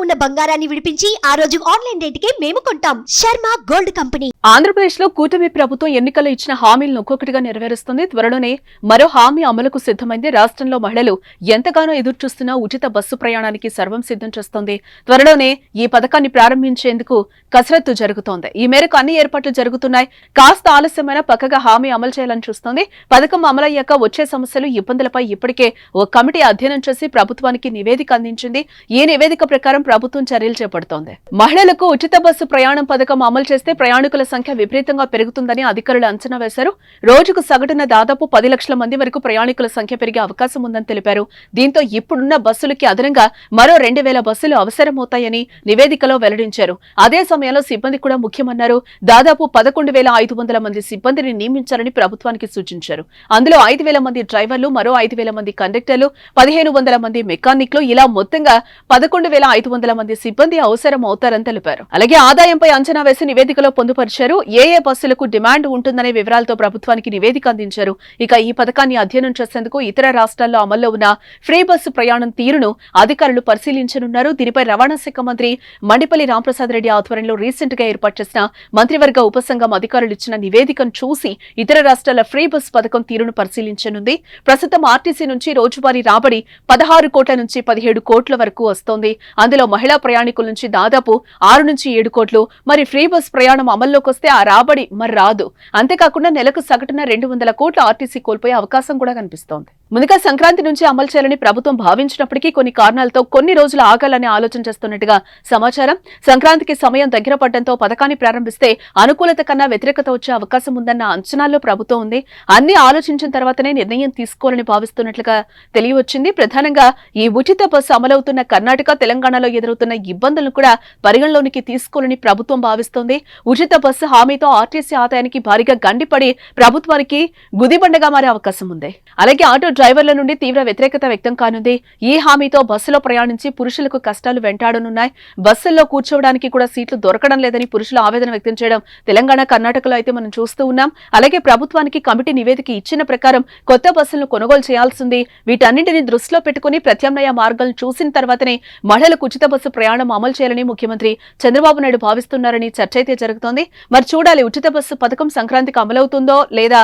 ఉన్న బంగారాన్ని విడిపించి ఆ రోజు ఆన్లైన్ రేటుకే మేము కొంటాం. Sharma gold company. ఆంధ్రప్రదేశ్ లో కూటమి ప్రభుత్వం ఎన్నికల్లో ఇచ్చిన హామీలను ఒక్కొక్కటిగా నెరవేరుస్తుంది. త్వరలోనే మరో హామీ అమలుకు సిద్ధమైంది. రాష్ట్రంలో మహిళలు ఎంతగానో ఎదురుచూస్తున్న ఉచిత బస్సు ప్రయాణానికి సర్వం సిద్ధం చేస్తోంది. త్వరలోనే ఈ పథకాన్ని ప్రారంభించేందుకు కసరత్తు జరుగుతోంది. ఈ మేరకు అన్ని ఏర్పాట్లు జరుగుతున్నాయి. కాస్త ఆలస్యమైన పక్కగా హామీ అమలు చేయాలని చూస్తోంది. పథకం అమలయ్యాక వచ్చే సమస్యలు, ఇబ్బందులపై ఇప్పటికే ఓ కమిటీ అధ్యయనం చేసి ప్రభుత్వానికి నివేదిక అందించింది. ఈ నివేదిక ప్రకారం ప్రభుత్వం చర్యలు చేపడుతోంది. మహిళలకు ఉచిత బస్సు ప్రయాణం పథకం అమలు చేస్తే ప్రయాణికుల సంఖ్య విపరీతంగా పెరుగుతుందని అధికారులు అంచనా వేశారు. రోజుకు సగటున దాదాపు 10 లక్షల మంది వరకు ప్రయాణికుల సంఖ్య పెరిగే అవకాశం ఉందని తెలిపారు. దీంతో ఇప్పుడున్న బస్సులకి అదనంగా మరో 2000 బస్సులు అవసరమవుతాయని నివేదికలో వెల్లడించారు. అదే సమయంలో సిబ్బంది కూడా ముఖ్యమన్నారు. దాదాపు 11,500 మంది సిబ్బందిని నియమించాలని ప్రభుత్వానికి సూచించారు. అందులో 5,000 మంది డ్రైవర్లు, మరో 5,000 మంది కండక్టర్లు, 1,500 మంది మెకానిక్లు, ఇలా మొత్తంగా 11,500 మంది సిబ్బంది అవసరం అవుతారని తెలిపారు. అలాగే ఆదాయంపై అంచనా వేసి నివేదికలో పొందుపరిచారు. ఏ బస్సులకు డిమాండ్ ఉంటుందనే వివరాలతో ప్రభుత్వానికి నివేదిక అందించారు. ఇక ఈ పథకాన్ని అధ్యయనం చేసేందుకు ఇతర రాష్ట్రాల్లో అమల్లో ఉన్న ఫ్రీ బస్సు ప్రయాణం తీరును అధికారులు పరిశీలించనున్నారు. దీనిపై రవాణా శాఖ మంత్రి మండిపల్లి రాంప్రసాద్ రెడ్డి ఆధ్వర్యంలో రీసెంట్ గా ఏర్పాటు చేసిన మంత్రివర్గ ఉపసంఘం అధికారులు ఇచ్చిన నివేదికను చూసి ఇతర రాష్ట్రాల ఫ్రీ బస్సు పథకం తీరును పరిశీలించనుంది. ప్రస్తుతం ఆర్టీసీ నుంచి రోజువారీ రాబడి 16 కోట్ల నుంచి 17 కోట్ల వరకు వస్తోంది. అందులో మహిళా ప్రయాణికుల నుంచి దాదాపు 6 నుంచి 7 కోట్లు. మరి ఫ్రీ బస్ ప్రయాణం అమల్లోకి వస్తే ఆ రాబడి మరి రాదు. అంతేకాకుండా నెలకు సగటున 200 కోట్ల ఆర్టీసీ కోల్పోయే అవకాశం కూడా కనిపిస్తోంది. ముందుగా సంక్రాంతి నుంచి అమలు చేయాలని ప్రభుత్వం భావించినప్పటికీ కొన్ని కారణాలతో కొన్ని రోజులు ఆగాలని ఆలోచన చేస్తున్నట్టుగా సమాచారం. సంక్రాంతికి సమయం దగ్గర పడడంతో పథకాన్ని ప్రారంభిస్తే అనుకూలత కన్నా వ్యతిరేకత వచ్చే అవకాశం ఉందన్న అంచనాల్లో ప్రభుత్వం ఉంది. అన్ని ఆలోచించిన తర్వాతనే నిర్ణయం తీసుకోవాలని భావిస్తున్నట్లుగా తెలియవచ్చింది. ప్రధానంగా ఈ ఉచిత బస్సు అమలవుతున్న కర్ణాటక, తెలంగాణలో ఎదురవుతున్న ఇబ్బందులను కూడా పరిగణలోనికి తీసుకోవాలని ప్రభుత్వం భావిస్తోంది. ఉచిత బస్సు హామీతో ఆర్టీసీ ఆదాయానికి భారీగా గండిపడి ప్రభుత్వానికి గుదిబండగా మారే అవకాశం ఉంది. అలాగే ఆటో డ్రైవర్ల నుండి తీవ్ర వ్యతిరేకత వ్యక్తం కానుంది. ఈ హామీతో బస్సులో ప్రయాణించి పురుషులకు కష్టాలు వెంటాడనున్నాయి. బస్సుల్లో కూర్చోవడానికి కూడా సీట్లు దొరకడం లేదని పురుషులు ఆవేదన వ్యక్తం చేయడం తెలంగాణ, కర్ణాటకలో అయితే మనం చూస్తూ ఉన్నాం. అలాగే ప్రభుత్వానికి కమిటీ నివేదిక ఇచ్చిన ప్రకారం కొత్త బస్సులను కొనుగోలు చేయాల్సింది. వీటన్నింటినీ దృష్టిలో పెట్టుకుని ప్రత్యామ్నాయ మార్గాలను చూసిన తర్వాతనే మహిళలకు ఉచిత బస్సు ప్రయాణం అమలు చేయాలని ముఖ్యమంత్రి చంద్రబాబు నాయుడు భావిస్తున్నారని చర్చ అయితే జరుగుతోంది. మరి చూడాలి, ఉచిత బస్సు పథకం సంక్రాంతికి అమలవుతుందో లేదా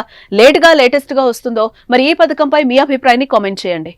లేటెస్ట్ గా వస్తుందో. మరి ఈ పథకంపై మీ అభిప్రాయాన్ని కామెంట్ చేయండి.